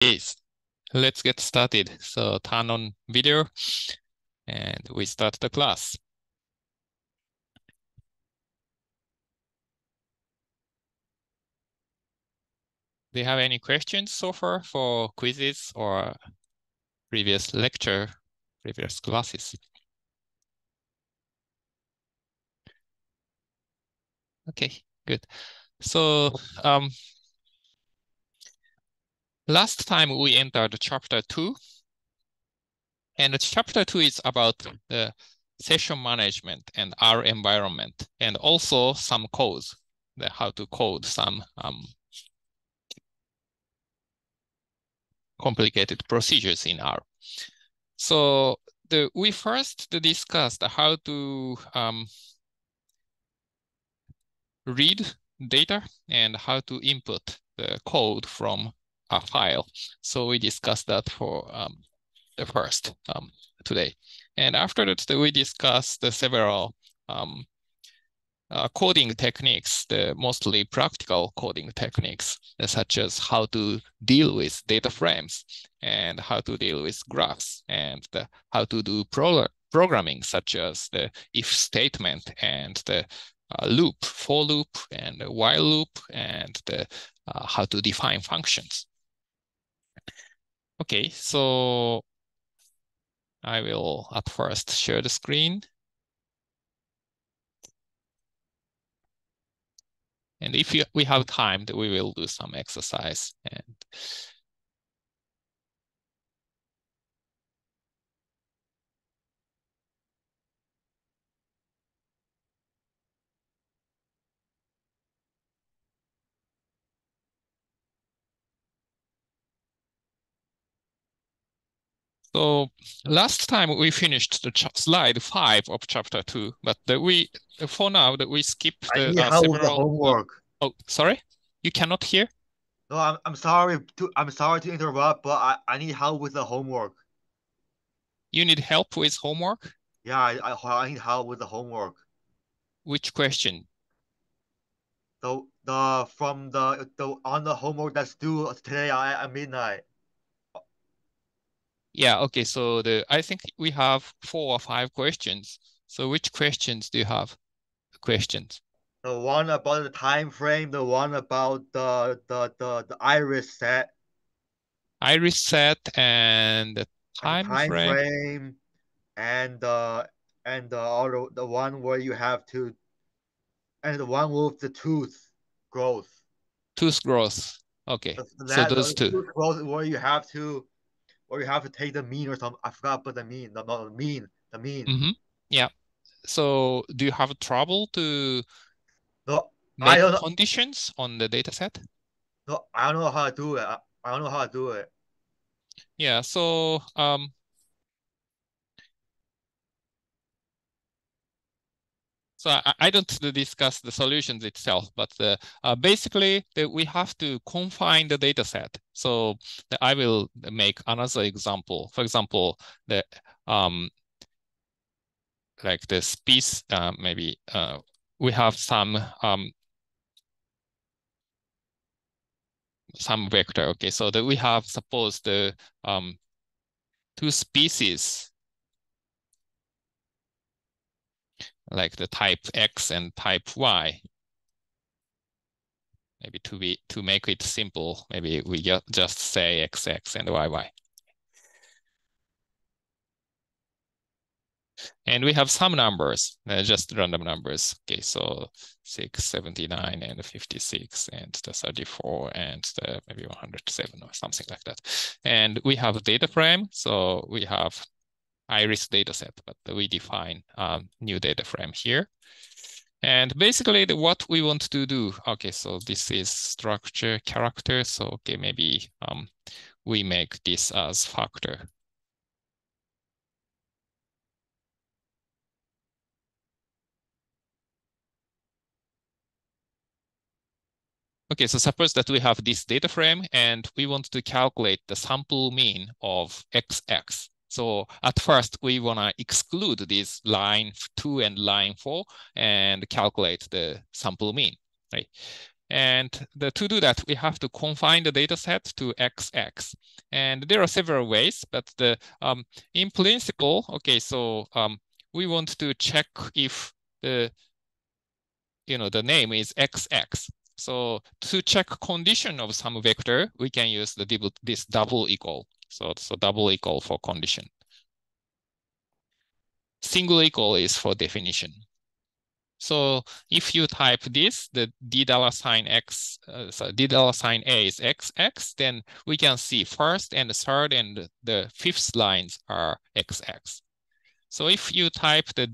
Yes, let's get started. So turn on video and we start the class. Do you have any questions so far for quizzes or previous lecture, previous classes? Okay, good. So last time we entered chapter 2, and chapter 2 is about the session management and our environment, and also some codes, how to code some complicated procedures in R. So we first discussed how to read data and how to input the code from a file. So we discussed that for the first today. And after that, we discussed the several coding techniques, the mostly practical coding techniques, such as how to deal with data frames and how to deal with graphs and how to do programming, such as the if statement and the loop, for loop and while loop, and how to define functions. Okay, so I will at first share the screen. And if we have time, we will do some exercise. And so last time we finished the slide 5 of chapter 2, but for now that we skip I the need help with the several. homework. Oh, sorry, you cannot hear. No, I'm sorry to interrupt, but I need help with the homework. You need help with homework. Yeah, I need help with the homework. Which question? The from the on the homework that's due today at midnight. Yeah, okay. So I think we have 4 or 5 questions. So which questions do you have? Questions. The one about the time frame, the one about the iris set, Iris set and the and the time time frame. frame, and the other the one where you have to, and the one with the tooth growth. Tooth growth. Okay, so those The two. tooth growth where you have to take the mean or something. I forgot but the mean. No, not the mean. The mean. Mm-hmm. Yeah. So do you have trouble to No, I make don't know. conditions on the data set? No, I don't know how to do it. I don't know how to do it. Yeah, so I don't discuss the solutions itself, but basically we have to confine the data set. So I will make another example. For example, the like the species, maybe we have some vector. Okay, so that we have suppose the two species like the type X and type Y. Maybe to make it simple, maybe we just say XX and YY. And we have some numbers, just random numbers. Okay, so 6, 79, and 56, and the 34, and the maybe 107 or something like that. And we have a data frame, so we have iris dataset, but we define new data frame here. And basically what we want to do, okay, so this is structure character. So, okay, maybe we make this as factor. Okay, so suppose that we have this data frame and we want to calculate the sample mean of XX. So at first we want to exclude this line 2 and line 4 and calculate the sample mean, right? And to do that, we have to confine the data set to XX. And there are several ways, but in principle, okay, so we want to check if the name is XX. So to check condition of some vector, we can use this double equal. So double equal for condition. Single equal is for definition. So if you type this, the $$A is XX, then we can see first and the third and the fifth lines are XX. So if you type the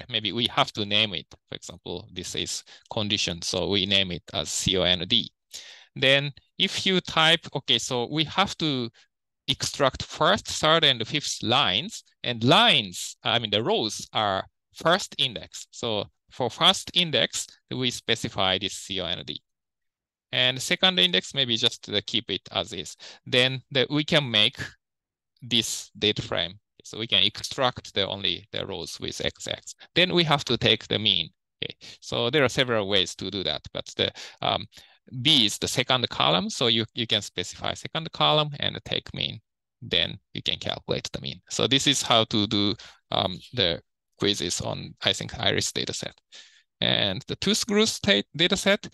maybe we have to name it. For example, this is condition, so we name it as COND. Then if you type, okay, so we have to extract first, third, and fifth lines, and the rows are first index. So for first index, we specify this COND. And second index, maybe just keep it as is. Then we can make this data frame. So we can extract only the rows with XX. Then we have to take the mean. Okay. So there are several ways to do that, but the B is the second column. So you can specify second column and take mean. Then you can calculate the mean. So this is how to do the quizzes on, I think, IRIS dataset. And the tooth-growth dataset,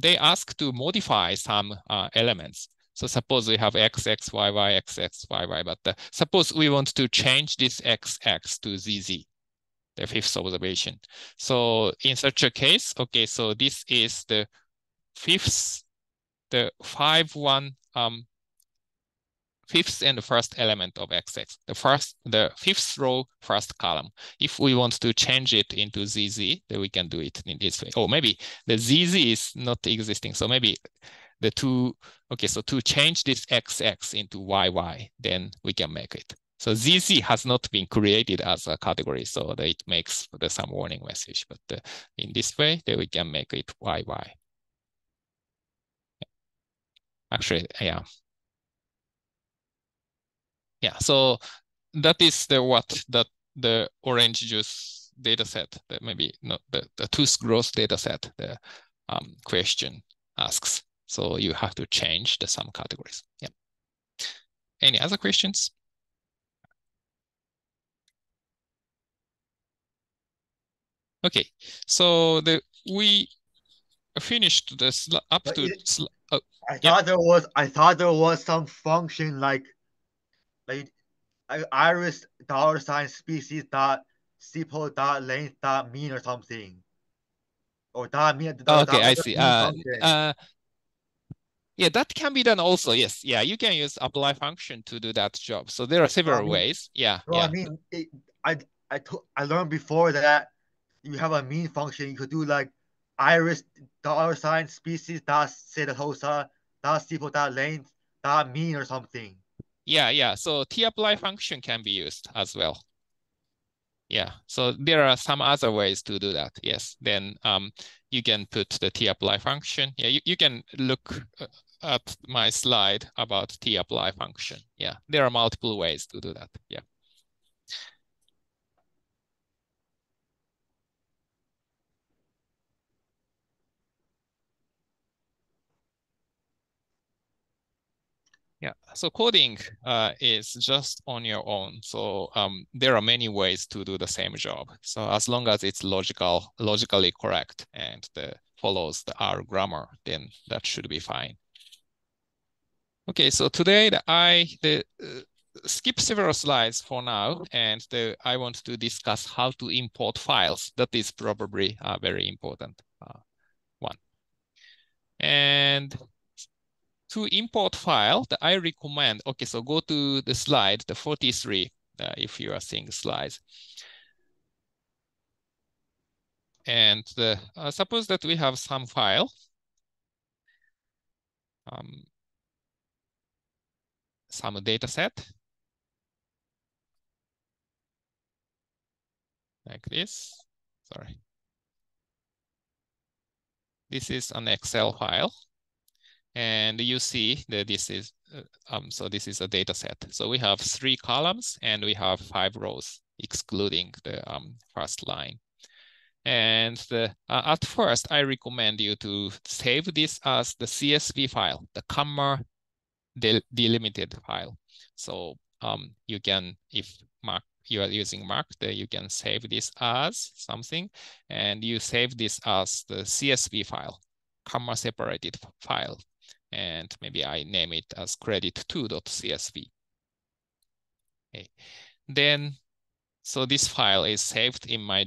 they ask to modify some elements. So suppose we have XX, YY, XX, YY, but suppose we want to change this XX to ZZ, the fifth observation. So in such a case, okay, so this is the fifth, the 5-1 fifth and first element of XX, the fifth row, first column. If we want to change it into ZZ, then we can do it in this way. Oh, maybe the ZZ is not existing. So maybe so to change this XX into YY, then we can make it. So ZZ has not been created as a category, so that it makes some warning message. But in this way, then we can make it YY. Actually, yeah. Yeah, so that is the orange juice data set, maybe not the tooth growth data set, the question asks. So you have to change the some categories. Yeah. Any other questions? Okay, so we finished this up but to. I thought there was some function like iris $ species dot sepal dot length dot mean or something, or dot mean. Okay, that I was a see. mean function. Yeah, that can be done also. Yes, yeah, you can use apply function to do that job. So there are several ways. Yeah, I mean, I learned before that you have a mean function. You could do like iris $ species dot setosa dot sepal dot length dot mean or something. Yeah. So tapply function can be used as well. Yeah, so there are some other ways to do that. Yes, then you can put the tapply function. Yeah, you can look at my slide about tapply function. Yeah, there are multiple ways to do that. Yeah. Yeah, so coding is just on your own. So there are many ways to do the same job. So as long as it's logically correct and follows the R grammar, then that should be fine. Okay, so today I skip several slides for now, and I want to discuss how to import files. That is probably a very important one. And to import file, I recommend, okay, so go to the slide, the 43, if you are seeing slides. And suppose that we have some file. Some data set. Like this, sorry. This is an Excel file. And you see that this is, so this is a data set. So we have 3 columns and we have 5 rows, excluding the first line. And at first, I recommend you to save this as the CSV file, the comma delimited file. So you can, if you are using Mac, then you can save this as something, and you save this as the CSV file, comma separated file. And maybe I name it as credit2.csv. Okay. Then, so this file is saved in my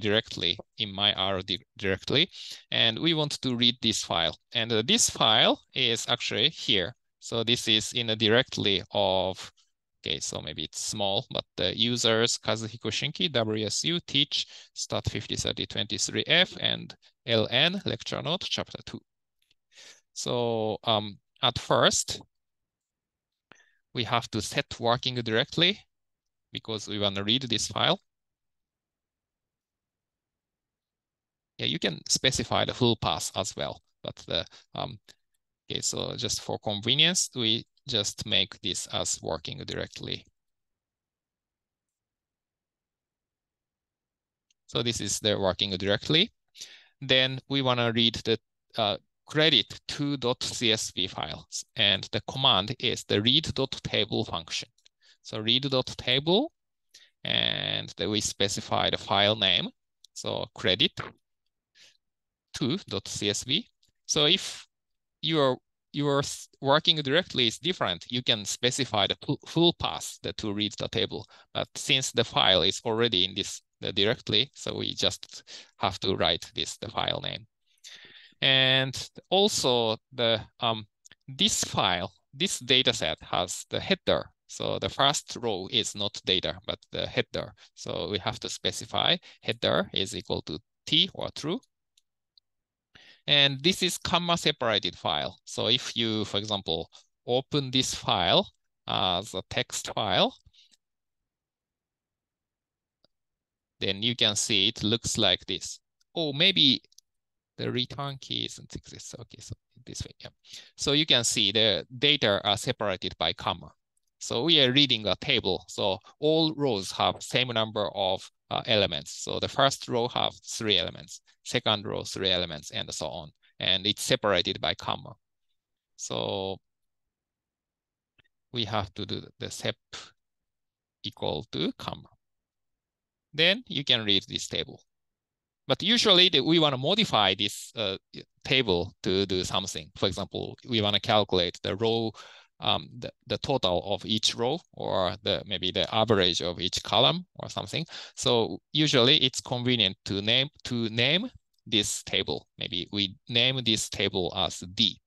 R directory, and we want to read this file. And this file is actually here. So this is in a directory of, okay, so maybe it's small, but the users Kazuhiko Shinki, WSU, teach, stat 503023F, and LN, lecture note, chapter 2. So at first, we have to set working directly because we want to read this file. Yeah, you can specify the full path as well, but the okay, so just for convenience, we just make this as working directly. So this is the working directly. Then we want to read the credit2.csv files, and the command is the read.table function. So read.table, and then we specify the file name. So credit2.csv. So if your working directly is different, you can specify the full path to read the table. But since the file is already in this directly, so we just have to write the file name. And also this file, this data set has the header. So the first row is not data, but the header. So we have to specify header is equal to T or true. And this is comma separated file. So if you, for example, open this file as a text file, then you can see it looks like this. Oh, maybe the return key isn't exist. Okay, so this way, yeah. So you can see the data are separated by comma. So we are reading a table. So all rows have same number of elements. So the first row have 3 elements, second row 3 elements, and so on. And it's separated by comma. So we have to do the sep equal to comma. Then you can read this table. But usually we want to modify this table to do something. For example, we want to calculate the row, the total of each row, or maybe the average of each column or something. So usually it's convenient to name this table. Maybe we name this table as D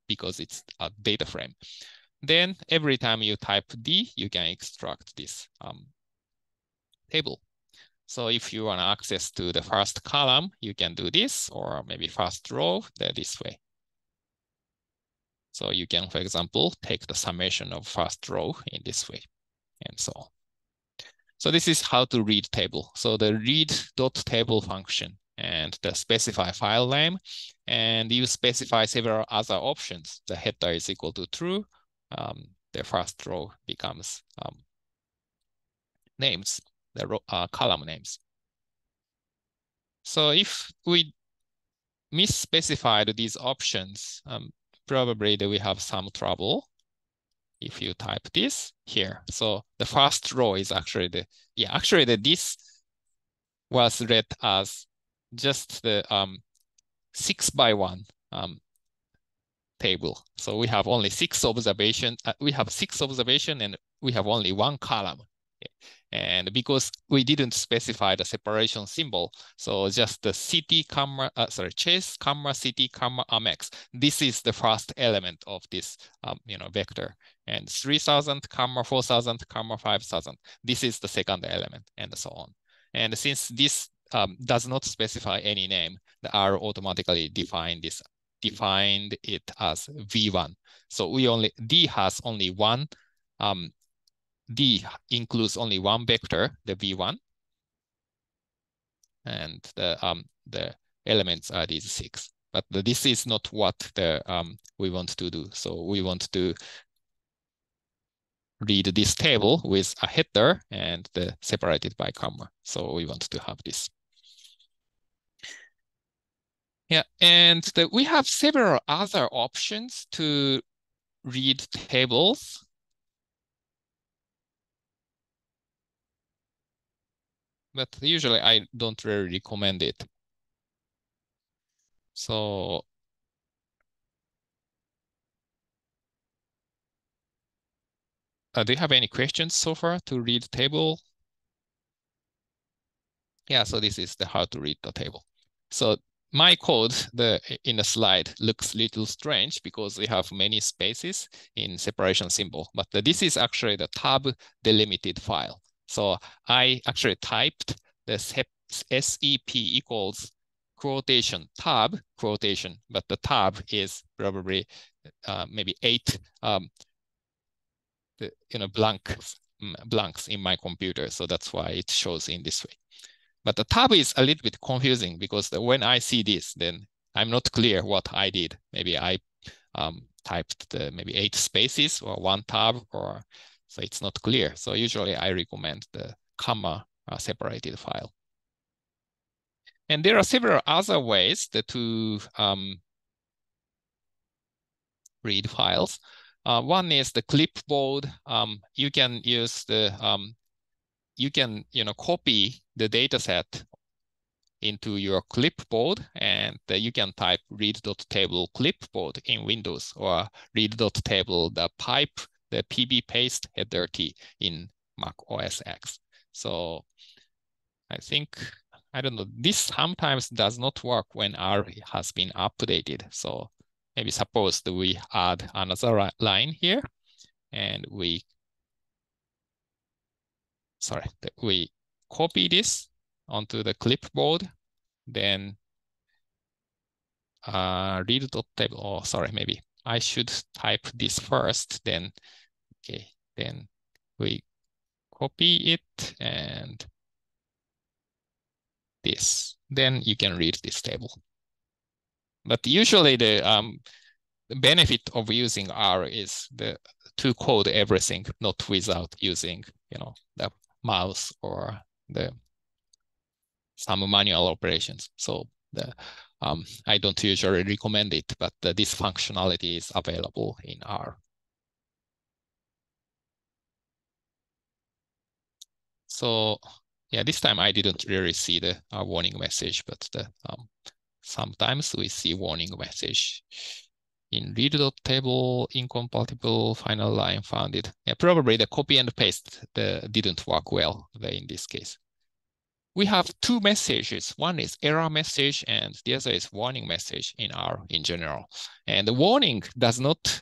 because it's a data frame. Then every time you type D, you can extract this table. So if you want access to the first column, you can do this, or maybe first row this way. So you can, for example, take the summation of first row in this way, and so on. So this is how to read table. So the read.table function and the specify file name, and you specify several other options. The header is equal to true. The first row becomes names, the row, column names. So if we misspecified these options, probably we have some trouble if you type this here. So the first row is actually this was read as just the 6x1 table. So we have only 6 observations. We have 6 observations and we have only 1 column. And because we didn't specify the separation symbol, so just the city comma, chase comma city comma amex. This is the first element of this vector, and 3000 comma 4000 comma 5000. This is the second element, and so on. And since this does not specify any name, the R automatically defined it as V1. So D has only one. D includes only one vector, the V1, and the elements are these 6. But this is not what we want to do. So we want to read this table with a header and separated by comma. So we want to have this. Yeah, and we have several other options to read tables. But usually I don't really recommend it. So do you have any questions so far to read the table? Yeah, so this is the how to read the table. So my code in the slide looks a little strange because we have many spaces in separation symbol, but this is actually the tab delimited file. So I actually typed the SEP equals quotation tab quotation, but the tab is probably maybe 8 blanks in my computer. So that's why it shows in this way. But the tab is a little bit confusing because when I see this, then I'm not clear what I did. Maybe I typed maybe 8 spaces or 1 tab, or so it's not clear. So usually I recommend the comma separated file. And there are several other ways to read files. One is the clipboard. You can use you can copy the data set into your clipboard, and you can type read.table clipboard in Windows, or read.table the pipe, the PB paste header T in Mac OS X. So I think, I don't know, this sometimes does not work when R has been updated. So maybe suppose that we add another line here, and we copy this onto the clipboard, then read.table. Oh, sorry, maybe I should type this first, then then we copy it and this. Then you can read this table. But usually the benefit of using R is to code everything, not without using the mouse or some manual operations. So I don't usually recommend it, but this functionality is available in R. So yeah, this time I didn't really see the warning message, but sometimes we see warning message in read.table incompatible final line founded. Yeah, probably the copy and paste didn't work well in this case. We have 2 messages. One is error message and the other is warning message in R in general. And the warning does not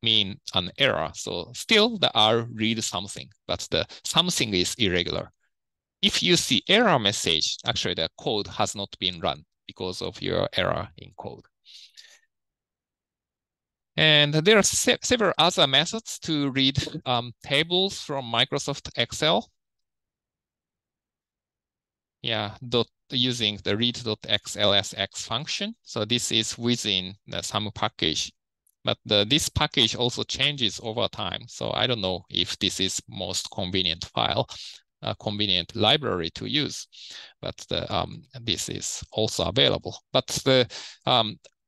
mean an error. So still the R reads something, but the something is irregular. If you see error message, actually the code has not been run because of your error in code. And there are several other methods to read tables from Microsoft Excel. Yeah, using the read.xlsx function. So this is within some package, but this package also changes over time. So I don't know if this is most convenient file, convenient library to use, but this is also available. But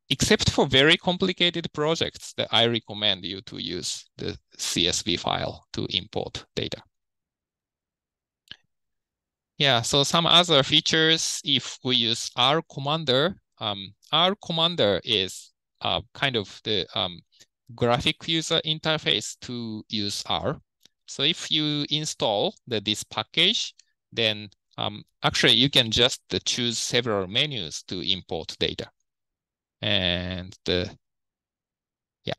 except for very complicated projects, I recommend you to use the CSV file to import data. Yeah, so some other features, if we use R Commander, R Commander is kind of the graphic user interface to use R. So if you install this package, then actually you can just choose several menus to import data. And yeah,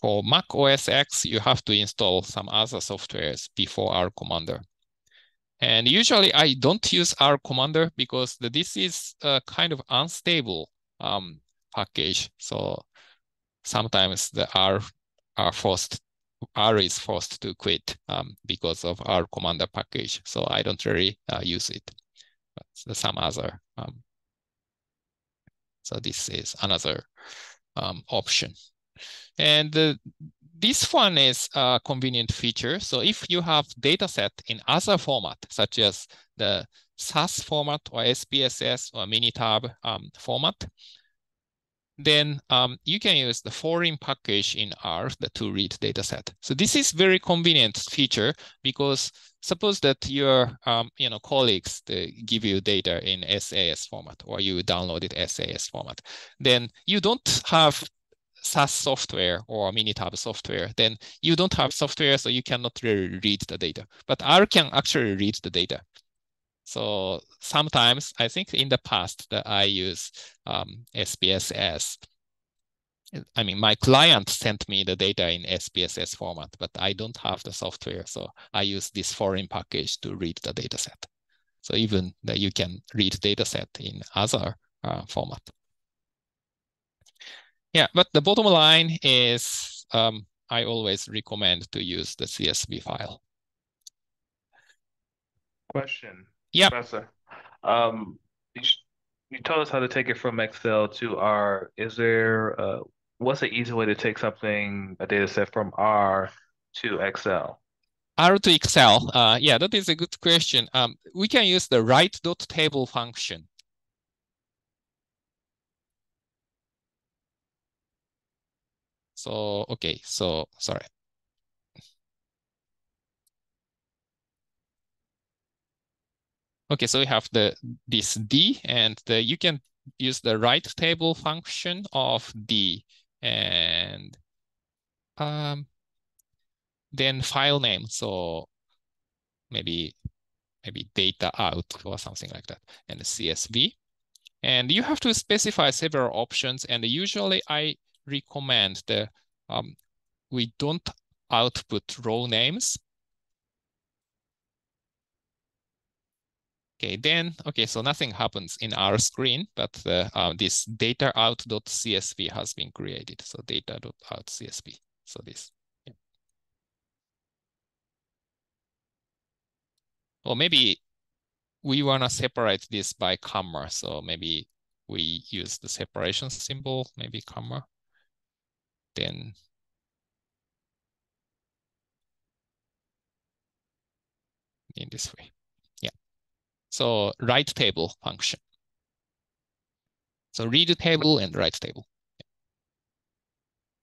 for Mac OS X, you have to install some other softwares before R Commander. And usually I don't use R Commander because this is a kind of unstable package. So sometimes the R is forced to quit because of R Commander package. So I don't really use it. But some other. So this is another option. And this one is a convenient feature. So if you have data set in other format, such as the SAS format or SPSS or Minitab format, then you can use the foreign package in R to read dataset. So this is very convenient feature because suppose that your colleagues give you data in SAS format or you downloaded SAS format, then you don't have SAS software or Minitab software, then you don't have software, so you cannot really read the data. But R can actually read the data. So sometimes, I think in the past that I use SPSS. I mean, my client sent me the data in SPSS format, but I don't have the software, so I use this foreign package to read the dataset. So even that you can read dataset in other format. Yeah, but the bottom line is I always recommend to use the CSV file. Question, Yeah. Professor. You told us how to take it from Excel to R. Is there what's an easy way to take something, a data set from R to Excel? R to Excel. Yeah, that is a good question. We can use the write.table function. So, okay, so sorry. Okay, so we have this D, and you can use the write table function of D, and then file name. So maybe data out or something like that, and CSV. And you have to specify several options. And usually I recommend we don't output row names. Okay, so nothing happens in our screen, but this data out.csv has been created. So data.out.csv. So this. Yeah. Or maybe we want to separate this by comma. So maybe we use the separation symbol, maybe comma. Then in this way. Yeah. So write table function. So read table and write table.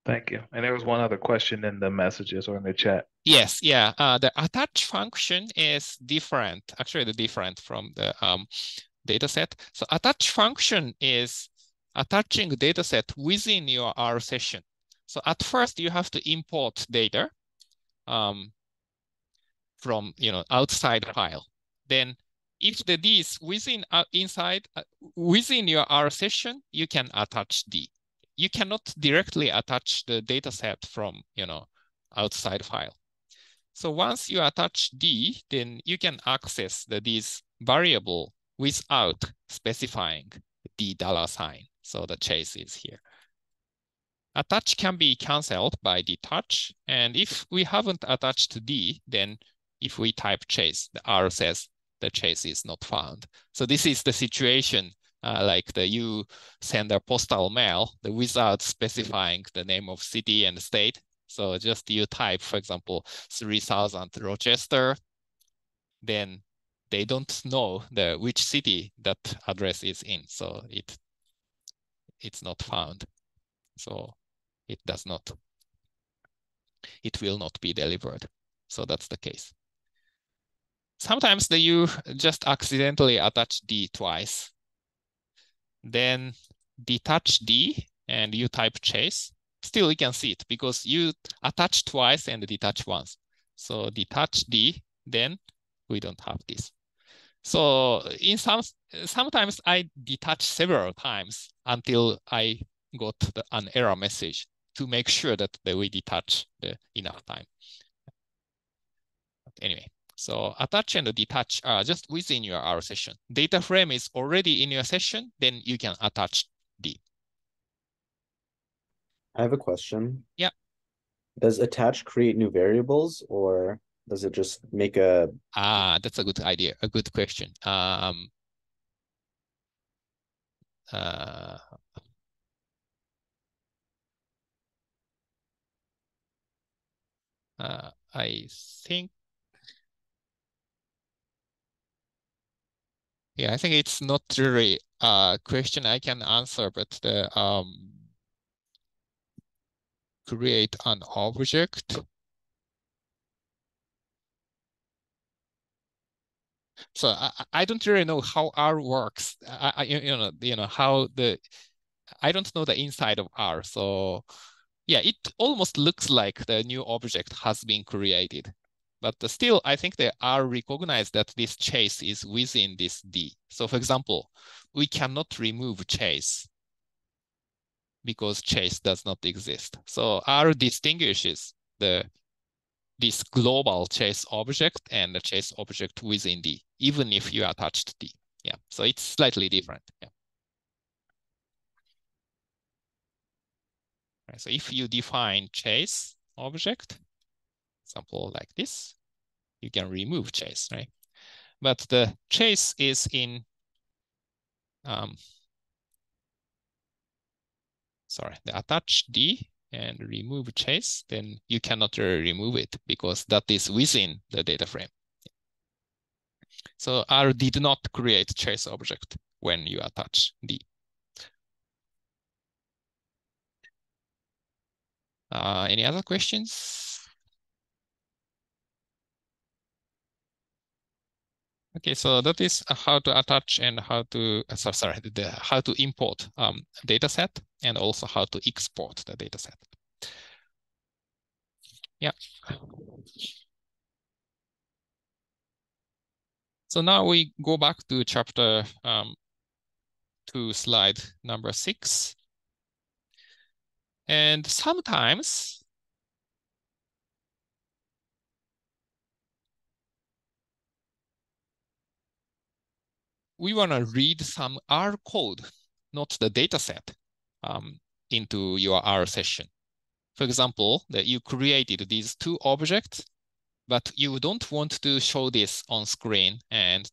Thank you. And there was one other question in the messages or in the chat. Yes, yeah. The attach function is different, actually different from the dataset. So attach function is attaching dataset within your R session. So at first you have to import data from outside file. Then if the D is within within your R session, you can attach D. You cannot directly attach the dataset from outside file. So once you attach D, then you can access D's variable without specifying D $sign. So the chase is here. Attach can be canceled by detach. And if we haven't attached D, then if we type chase, the R says the chase is not found. So this is the situation like you send a postal mail without specifying the name of city and state. So just you type, for example, 3000 Rochester, then they don't know which city that address is in. So it's not found. So it will not be delivered. So that's the case. Sometimes you just accidentally attach D twice. Then detach D and you type chase. Still you can see it because you attach twice and detach once. So detach D, then we don't have this. So sometimes I detach several times until I got an error message to make sure that we detach enough time. But anyway, so attach and detach are just within your R session. Data frame is already in your session, then you can attach D. I have a question. Yeah. Does attach create new variables, or does it just make a... That's a good idea, a good question. I think Yeah, I think it's not really a question I can answer, but the create an object. So I don't really know how R works. How I don't know the inside of R. So yeah, it almost looks like the new object has been created. But still, I think they are recognized that this chase is within this D. So for example, we cannot remove chase because chase does not exist. So R distinguishes this global chase object and the chase object within D, even if you attached D. Yeah, so it's slightly different. Yeah. Right, so if you define chase object, example like this, you can remove chase, right? But the chase is in, the attach D and remove chase, then you cannot remove it because that is within the data frame. So R did not create chase object when you attach D. Any other questions? Okay, so that is how to attach and how to how to import data set and also how to export the data set. Yeah. So now we go back to chapter 2, slide number 6. And sometimes we want to read some R code, not the data set, into your R session. For example, that you created these two objects, but you don't want to show this on screen, and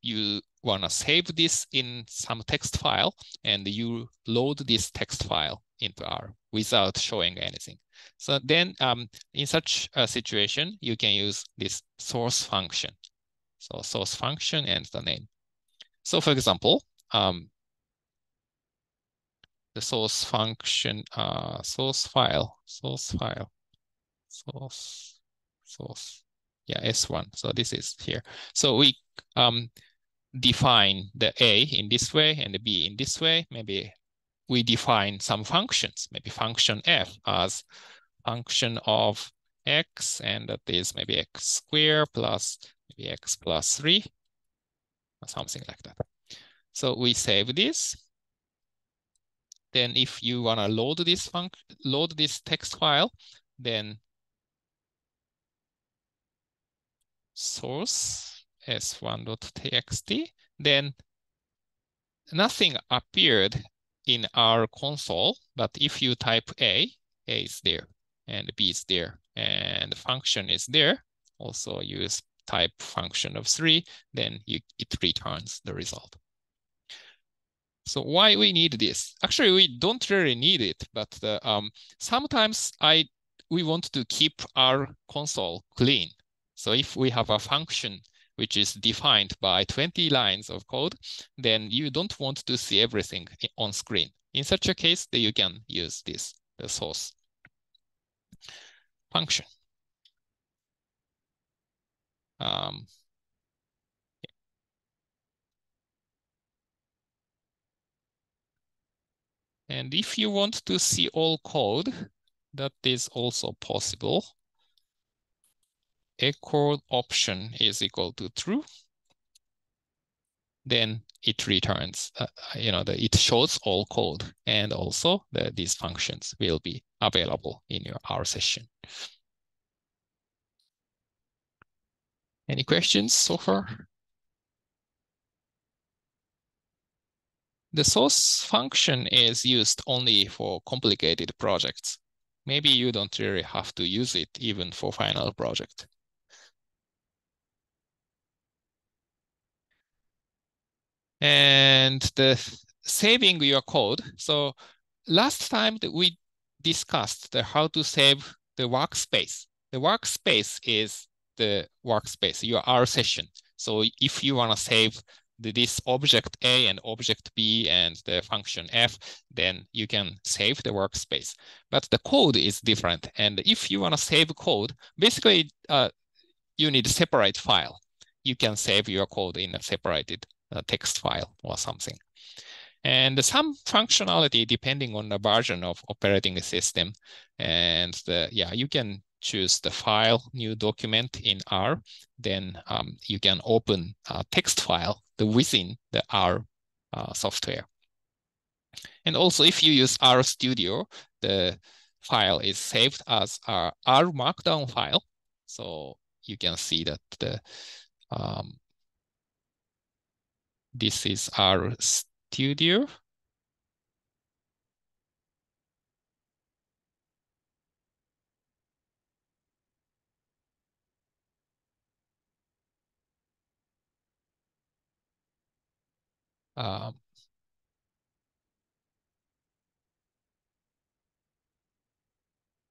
you want to save this in some text file, and you load this text file into R without showing anything. So then in such a situation, you can use this source function. So source function and the name. So for example, the source function, source, yeah, S1. So this is here. So we define the A in this way and the B in this way. Maybe we define some functions, maybe function F as function of X, and that is maybe X squared plus maybe X plus 3, or something like that. So we save this. Then if you want to load this text file, then source s1.txt, then nothing appeared in our console, but if you type A is there, and B is there, and the function is there, also use type function of 3, then it returns the result. So why we need this? Actually, we don't really need it, but sometimes we want to keep our console clean. So if we have a function which is defined by 20 lines of code, then you don't want to see everything on screen. In such a case, then you can use this, the source function. And if you want to see all code, that is also possible. Echo option is equal to true. Then it returns, it shows all code, and also these functions will be available in your R session. Any questions so far? The source function is used only for complicated projects. Maybe you don't really have to use it even for final project. And the saving your code. So last time that we discussed how to save the workspace. The workspace is the workspace, your R session. So if you want to save this object A and object B and the function F, then you can save the workspace. But the code is different. And if you want to save code, basically you need a separate file. You can save your code in a separated text file or something. And some functionality depending on the version of operating system. And you can choose the file, new document in R. Then you can open a text file within the R software. And also if you use R Studio, the file is saved as a R Markdown file. So you can see that this is R Studio.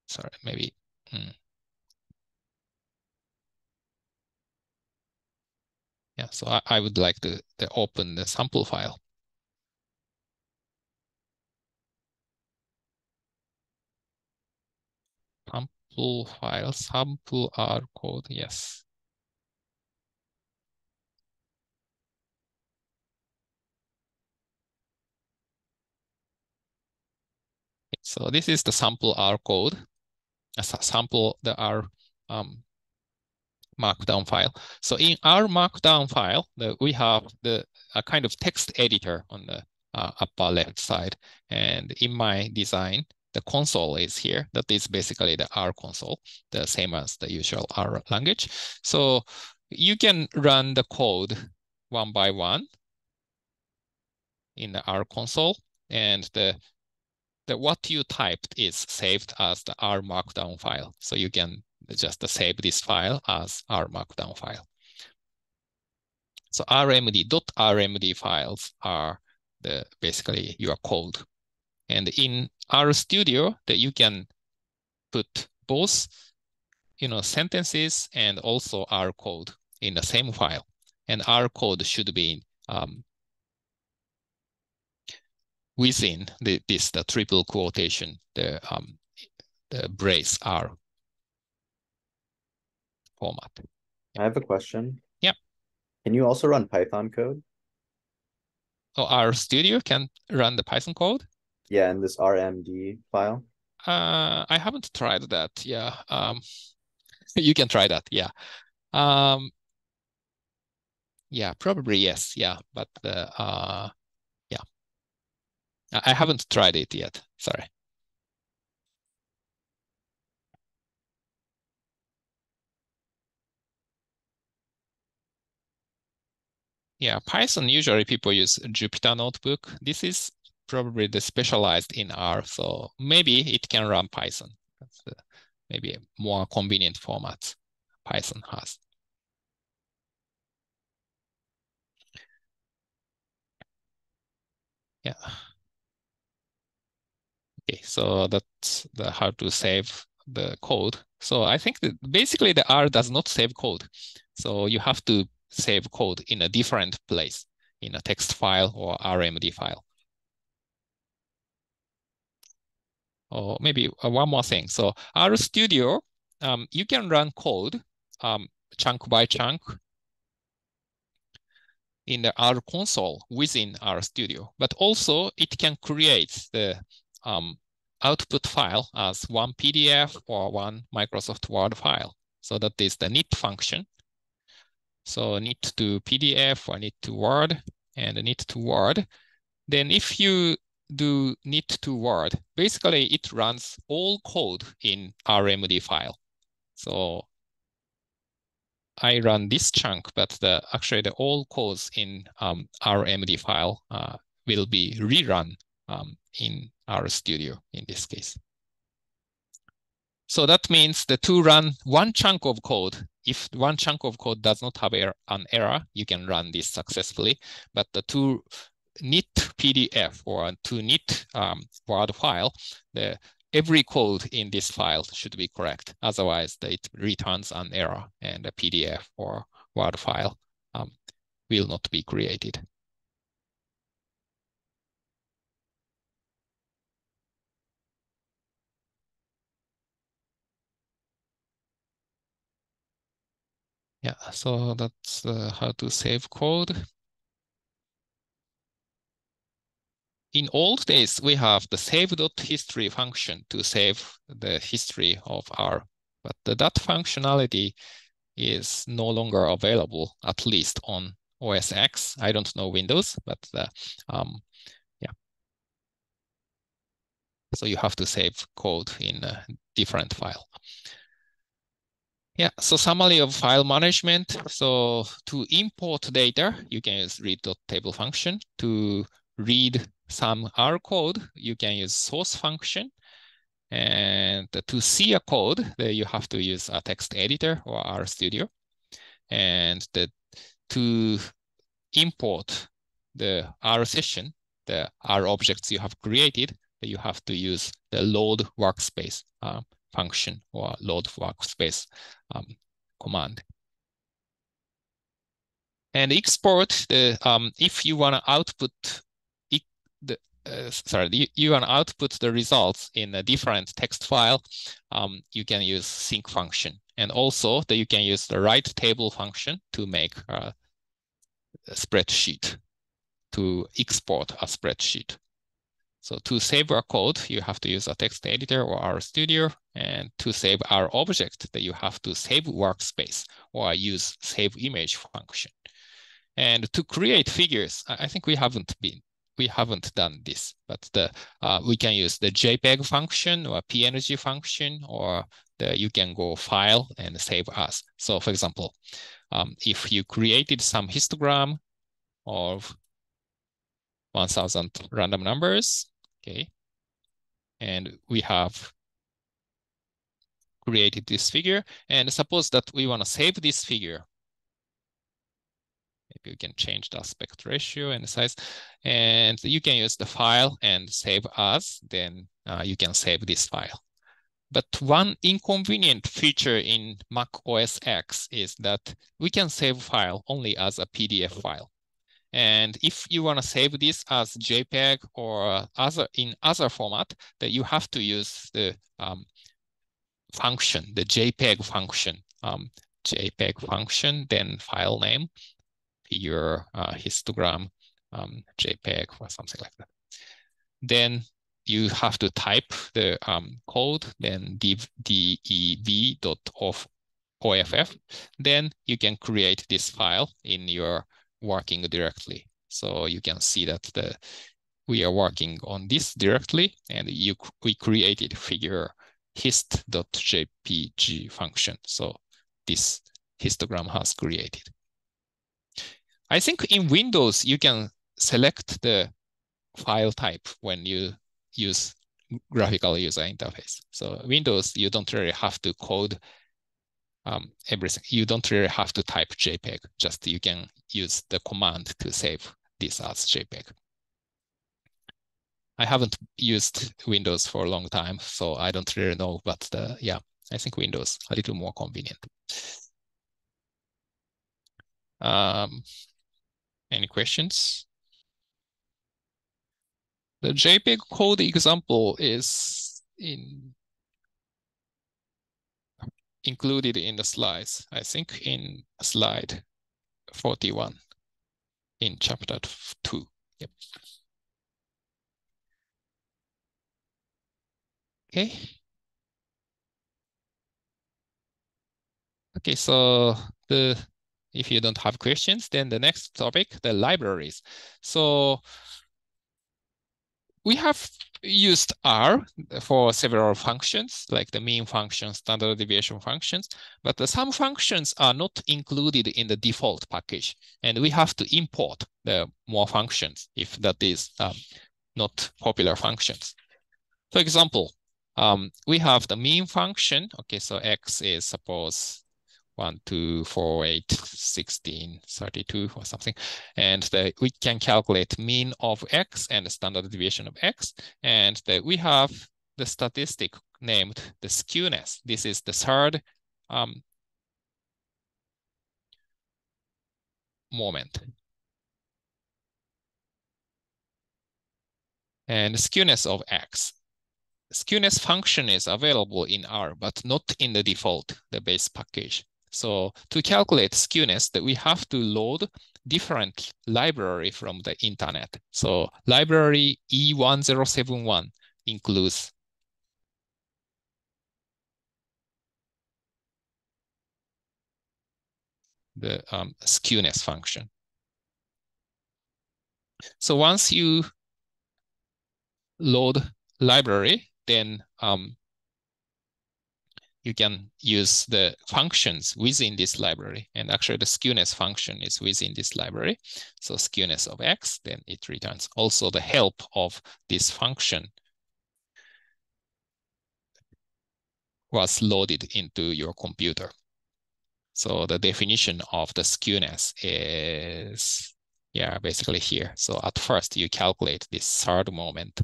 Sorry, maybe. Yeah, so I would like to open the sample file. Sample file, sample R code, yes. So this is the sample R code, sample the R Markdown file. So in our Markdown file, we have a kind of text editor on the upper left side. And in my design, the console is here. That is basically the R console, the same as the usual R language. So you can run the code one by one in the R console, and what you typed is saved as the R Markdown file. So you can just save this file as R Markdown file. So .rmd files are basically your code. And in R Studio, you can put both sentences and also R code in the same file. And R code should be within the triple quotation, the brace R format. I have a question. Yeah. Can you also run Python code? So R Studio can run the Python code? Yeah, in this RMD file. I haven't tried that. Yeah. You can try that. Yeah. Yeah, probably yes. Yeah, but yeah, I haven't tried it yet. Sorry. Yeah, Python usually people use Jupyter Notebook. This is probably the specialized in R, so maybe it can run Python. That's maybe a more convenient format Python has. Yeah. Okay, so that's how to save the code. So I think that basically the R does not save code. So you have to save code in a different place, in a text file or RMD file. Or maybe one more thing. So R Studio, you can run code chunk by chunk in the R console within R Studio, but also it can create the output file as one PDF or one Microsoft Word file. So that is the knit function. So knit to PDF or knit to Word and knit to Word. Then if you do knit to Word, basically it runs all code in RMD file. So I run this chunk, but actually the all codes in RMD file will be rerun in R Studio in this case. So that means to run one chunk of code, if one chunk of code does not have an error, you can run this successfully. But to knit PDF or to knit Word file, the every code in this file should be correct. Otherwise, it returns an error and a PDF or Word file will not be created. Yeah, so that's how to save code. In old days, we have the save.history function to save the history of R, but that functionality is no longer available, at least on OS X. I don't know Windows, but yeah. So you have to save code in a different file. Yeah, so summary of file management. So to import data, you can use read.table function. To read some R code, you can use source function. And to see a code, you have to use a text editor or RStudio. And to import the R session, the R objects you have created, you have to use the load workspace function or load workspace command. And export if you want to output you want to output the results in a different text file, you can use sync function. And also you can use the write table function to make a spreadsheet, to export a spreadsheet. So to save our code, you have to use a text editor or RStudio, and to save our object, that you have to save workspace or use save image function. And to create figures, I think we haven't done this, but we can use the JPEG function or PNG function, or you can go file and save as. So for example, if you created some histogram of 1000 random numbers, okay, and we have created this figure, and suppose that we want to save this figure. Maybe we can change the aspect ratio and the size, and you can use the file and save as, then you can save this file. But one inconvenient feature in Mac OS X is that we can save file only as a PDF file. And if you want to save this as JPEG or in other format, that you have to use the function, the JPEG function, then file name, figure, histogram, JPEG or something like that. Then you have to type the code, then dev.off, then you can create this file in your working directly. So you can see that we are working on this directly, and we created figure hist.jpg function. So this histogram has created. I think in Windows, you can select the file type when you use graphical user interface. So Windows, you don't really have to code everything. You don't really have to type JPEG, just you can use the command to save this as JPEG. I haven't used Windows for a long time, so I don't really know, but yeah, I think Windows a little more convenient. Any questions? The JPEG code example is included in the slides, I think in slide 41 in chapter 2. Yep. Okay. Okay, so if you don't have questions, then the next topic, the libraries. So we have used R for several functions, like the mean function, standard deviation functions, but some functions are not included in the default package, and we have to import the more functions if that is not popular functions. For example, we have the mean function. Okay, so x is suppose 1, 2, 4, 8, 16, 32 or something. And we can calculate mean of x and the standard deviation of x. And we have the statistic named the skewness. This is the third moment. And skewness of X. Skewness function is available in R, but not in the default, the base package. So to calculate skewness, that we have to load different library from the internet. So library E1071 includes the skewness function. So once you load library, then you can use the functions within this library. And actually the skewness function is within this library. So skewness of X, then it returns also the help of this function was loaded into your computer. So the definition of the skewness is, basically here. So at first you calculate this third moment,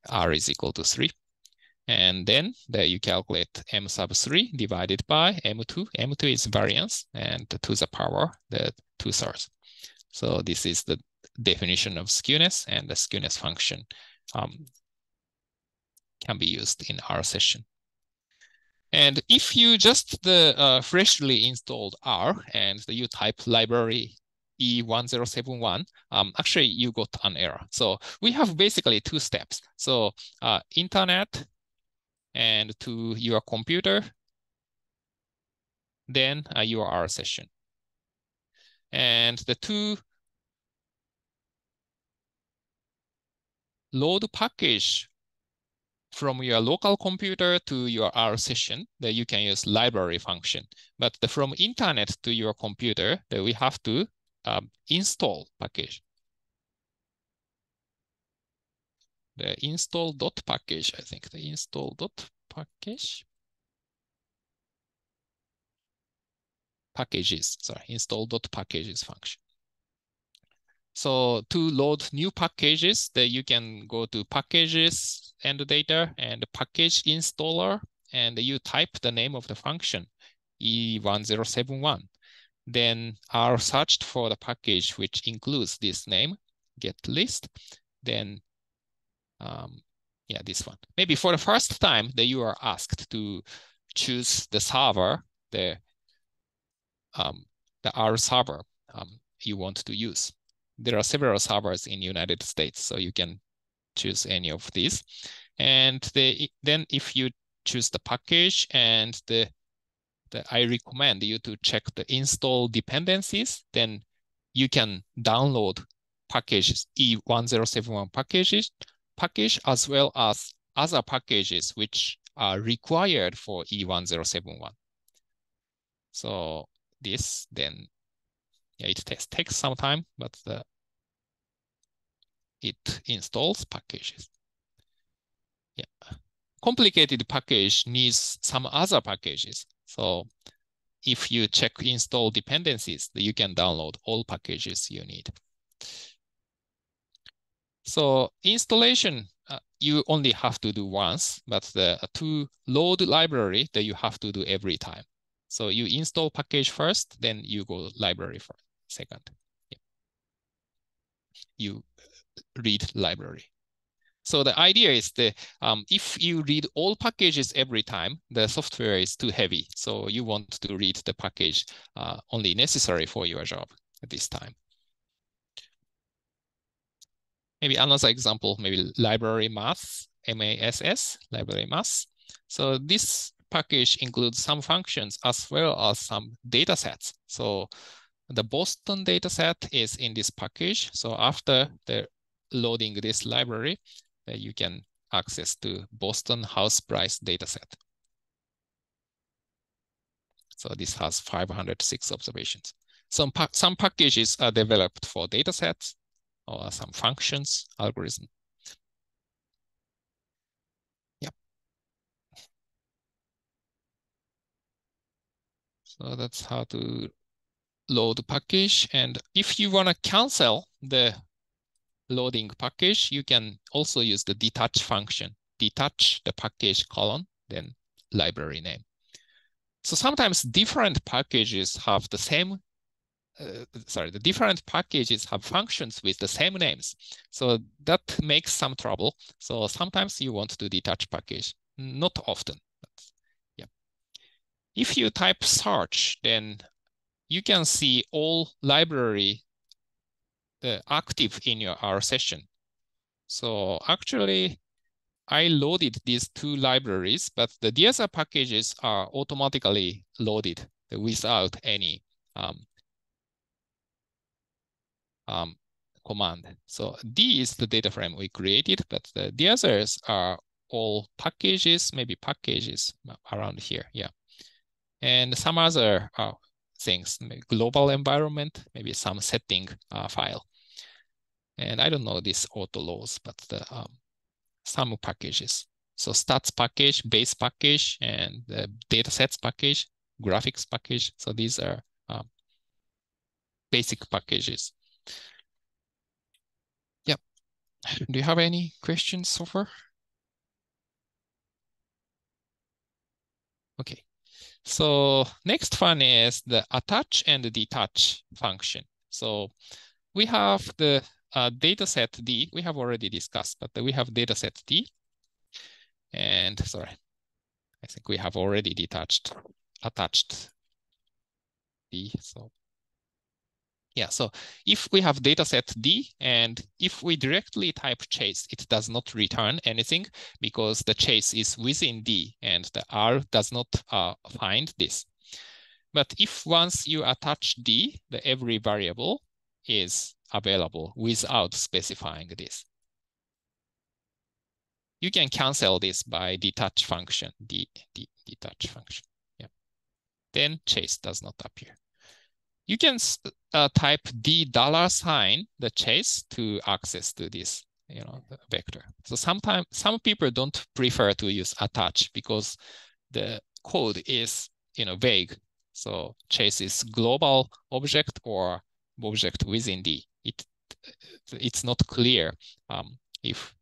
R is equal to 3. And then there you calculate M sub 3 divided by M2. M2 is variance, and to the power, the 2/3. So this is the definition of skewness, and the skewness function can be used in our session. And if you just freshly installed R and you type library E1071, actually you got an error. So we have basically 2 steps. So internet and to your computer, then your R session. And the 2 load package from your local computer to your R session, that you can use library function. But from internet to your computer, that we have to install package. The install.package, I think the install.package. Packages, sorry, install.packages function. So to load new packages, that you can go to packages and data and package installer, and you type the name of the function E1071. Then R searched for the package which includes this name, get list. Then this one. Maybe for the first time that you are asked to choose the server, the R server you want to use. There are several servers in the United States, so you can choose any of these. And then if you choose the package, and I recommend you to check the install dependencies, then you can download packages, E1071 package, as well as other packages which are required for E1071. So this then, it takes some time, but it installs packages. Complicated package needs some other packages. So if you check install dependencies, you can download all packages you need. So installation, you only have to do once, but to load library, that you have to do every time. So you install package first, then you go library for second. You read library. So the idea is that if you read all packages every time, the software is too heavy. So you want to read the package only necessary for your job at this time. Maybe another example, maybe library mass, MASS, library mass. So this package includes some functions as well as some data sets. So the Boston data set is in this package. So after the loading this library, you can access to Boston house price data set. So this has 506 observations. Some packages are developed for data sets or some functions, algorithm. Yep. So that's how to load the package. And if you want to cancel the loading package, you can also use the detach function. detach the package colon, then library name. So sometimes different packages have the same, the different packages have functions with the same names. So that makes some trouble. So sometimes you want to detach package, not often. But yeah. If you type search, then you can see all library active in your R session. So actually, I loaded these two libraries, but the other packages are automatically loaded without any command. So D is the data frame we created, but the others are all packages, maybe packages around here. Yeah. And some other things, maybe global environment, maybe some setting file. And I don't know this auto loads, but some packages. So stats package, base package, and the datasets package, graphics package. So these are basic packages. Yep. Do you have any questions so far? Okay. So next one is the attach and detach function. So we have the dataset D. We have already discussed, but we have dataset D. And sorry, I think we have already attached D. So yeah, so if we have dataset D and if we directly type chase, it does not return anything because the chase is within D and the R does not find this. But if once you attach D, the every variable is available without specifying this. You can cancel this by detach function, detach function. Yeah. Then chase does not appear. You can type $, the chase to access to this, vector. So sometimes some people don't prefer to use attach because the code is, vague. So chase is global object or object within D. It's not clear if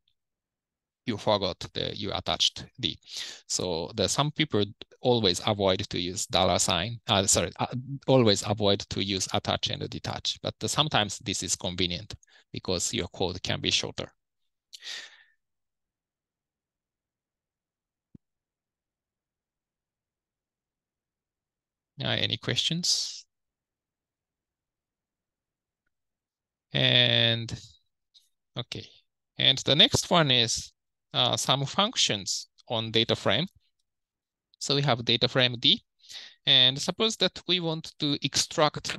you forgot that you attached D. So some people always avoid to use always avoid to use attach and detach. But sometimes this is convenient because your code can be shorter. Any questions? And okay. And the next one is some functions on data frame. So we have data frame D. And suppose that we want to extract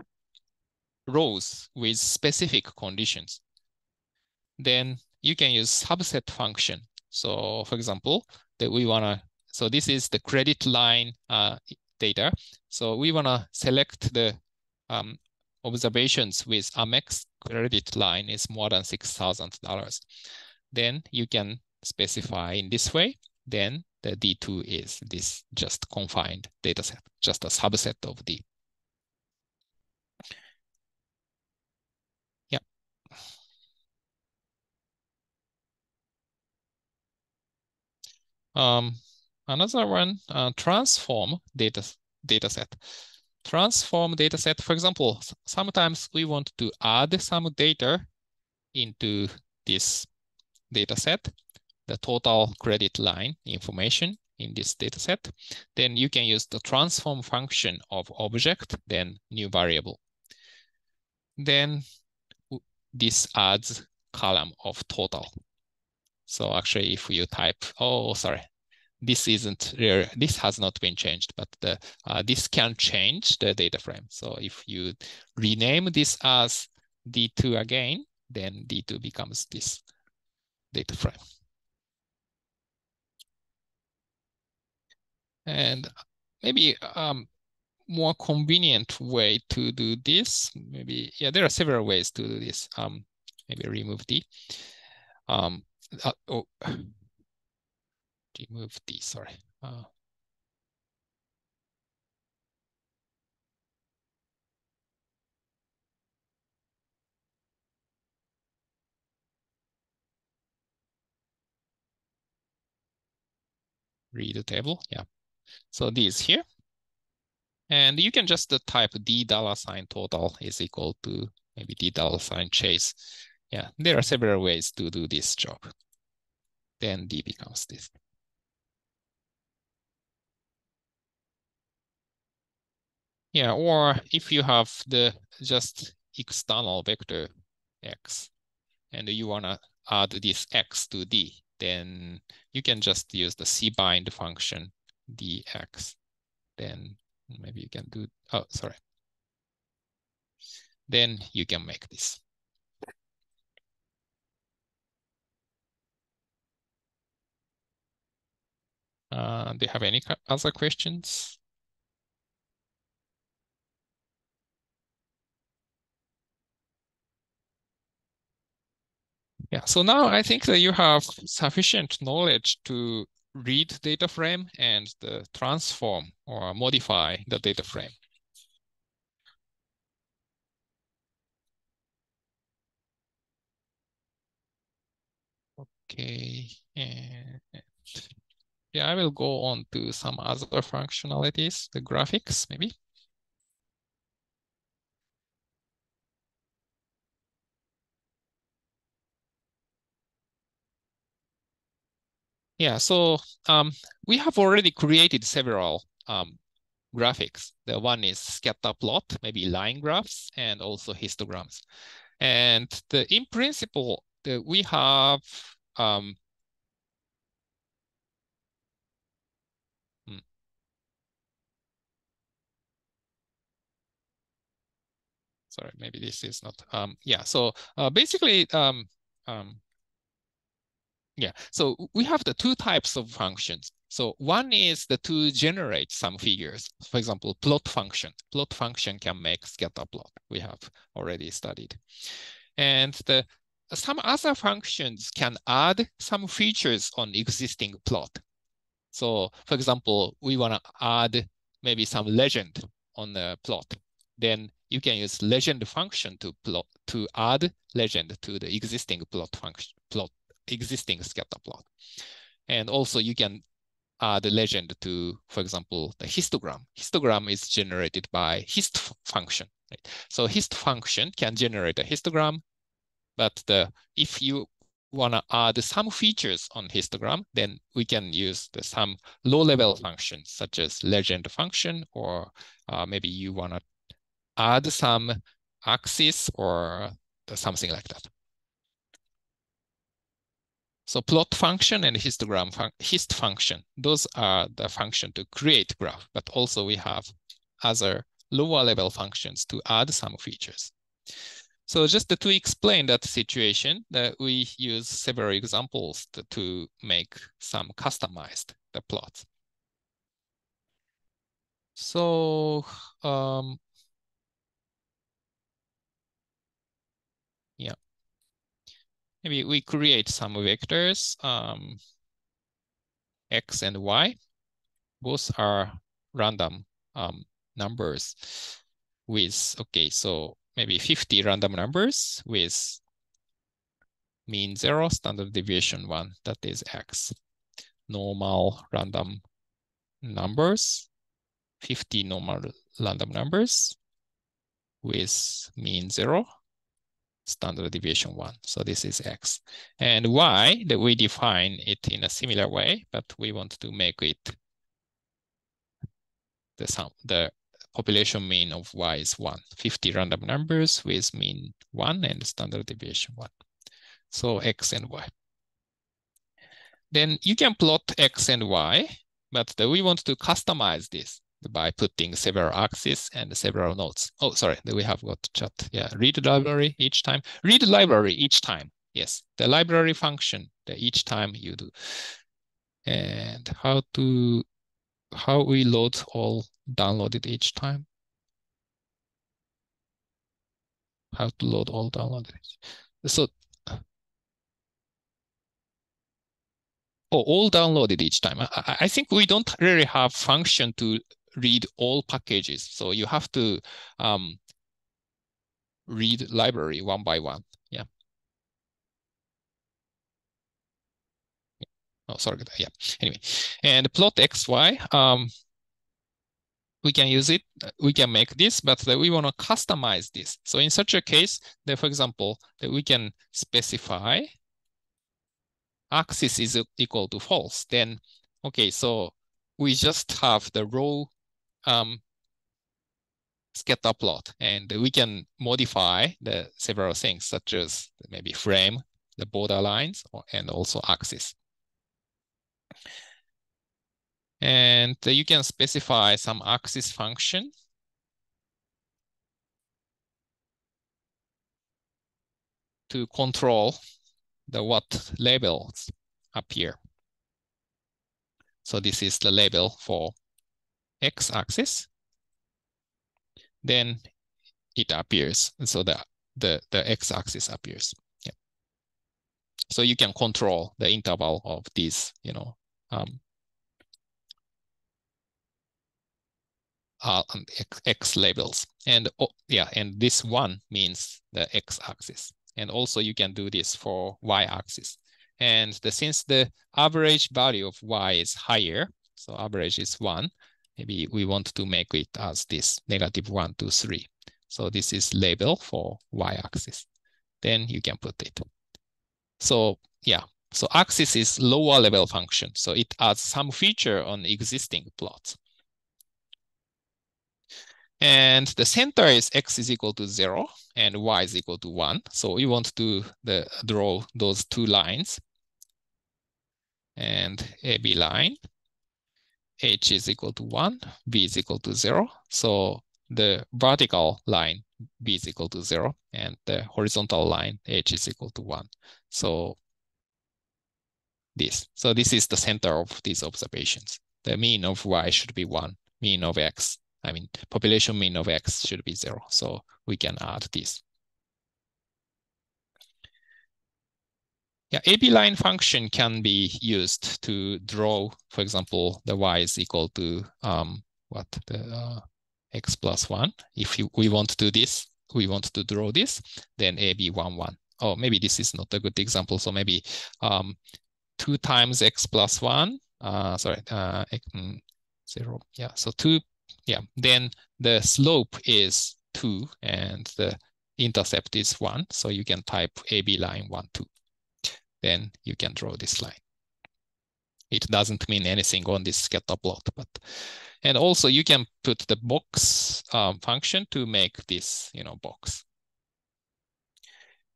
rows with specific conditions. Then you can use subset function. So for example, so this is the credit line data. So we wanna select the observations with Amex credit line is more than $6,000. Then you can specify in this way. Then the D2 is this just confined data set, just a subset of D. Yeah. Another one, transform data set. Transform data set, for example, sometimes we want to add some data into this data set, the total credit line information in this data set. Then you can use the transform function of object, then new variable. Then this adds column of total. So actually, if you type, this isn't there. This has not been changed, but this can change the data frame. So if you rename this as D2 again, then D2 becomes this data frame. And maybe more convenient way to do this, maybe, yeah, there are several ways to do this. Maybe remove D. Remove D, sorry. read table. Yeah. So these here. And you can just type $D total is equal to maybe $D chase. Yeah, there are several ways to do this job. Then D becomes this. Yeah, or if you have the just external vector X and you wanna add this X to D, then you can just use the cbind function dx. Then maybe you can do, oh, sorry. Then you can make this. Do you have any other questions? Yeah, so now I think that you have sufficient knowledge to read data frame and transform or modify the data frame. Okay, and yeah, I will go on to some other functionalities, the graphics maybe. Yeah, so we have already created several graphics. The one is scatter plot, maybe line graphs, and also histograms. And in principle, we have sorry, maybe this is not yeah. So basically yeah, so we have the two types of functions. So one is to generate some figures. For example, plot function. Plot function can make scatter plot. We have already studied. And some other functions can add some features on existing plot. So for example, we want to add maybe some legend on the plot. Then you can use legend function to add legend to the existing existing scatter plot. And also you can add the legend to, for example, the histogram. Histogram is generated by hist function. Right? So hist function can generate a histogram, but if you want to add some features on histogram, then we can use some low-level functions such as legend function, or maybe you want to add some axis or something like that. So plot function and histogram hist function, those are the function to create graph, but also we have other lower level functions to add some features. So just to explain that situation, that we use several examples to make some customized the plots. So yeah, maybe we create some vectors, X and Y. Both are random numbers with, okay, so maybe 50 random numbers with mean 0, standard deviation 1, that is X. Normal random numbers, 50 normal random numbers with mean 0, standard deviation 1. So this is X. And Y, that we define it in a similar way, but we want to make it the population mean of Y is 1. 50 random numbers with mean 1 and standard deviation 1. So X and Y. Then you can plot X and Y, but we want to customize this by putting several axes and several nodes. Oh, sorry, we have got chat. Yeah, read library each time. Read library each time. Yes, the library function that each time you do. And how we load all downloaded each time. How to load all downloaded. So, all downloaded each time. I think we don't really have function to read all packages. So you have to read library one by one. Yeah. Oh, sorry. Yeah. Anyway, and plot xy. We can use it. We can make this, but we want to customize this. So in such a case, that for example, that we can specify axis is equal to false. Then, okay, so we just have the raw scatter plot, and we can modify the several things such as maybe frame, the border lines, and also axis. And you can specify some axis function to control the what labels appear. So this is the label for x-axis. Then it appears. So the x-axis appears. Yeah. So you can control the interval of these, x labels. And yeah, and this one means the x-axis. And also you can do this for y-axis. And since the average value of y is higher, so average is 1, maybe we want to make it as this -1, 2, 3. So this is label for y-axis. Then you can put it. So yeah, so axis is lower level function. So it adds some feature on existing plots. And the center is x is equal to 0 and y is equal to 1. So we want to draw those two lines. And AB line, h is equal to 1, b is equal to 0. So the vertical line, b is equal to 0, and the horizontal line, h is equal to 1. So this. So this is the center of these observations. The mean of y should be 1, mean of x. I mean, population mean of x should be 0. So we can add this. Yeah, AB line function can be used to draw, for example, the y is equal to x plus 1. If we want to do this, we want to draw this, then AB 1, 1. Oh, maybe this is not a good example. So maybe 2 times x plus 1, 0. Yeah, so 2, yeah. Then the slope is 2 and the intercept is 1. So you can type AB line 1, 2. Then you can draw this line. It doesn't mean anything on this scatter plot, and also you can put the box function to make this, box.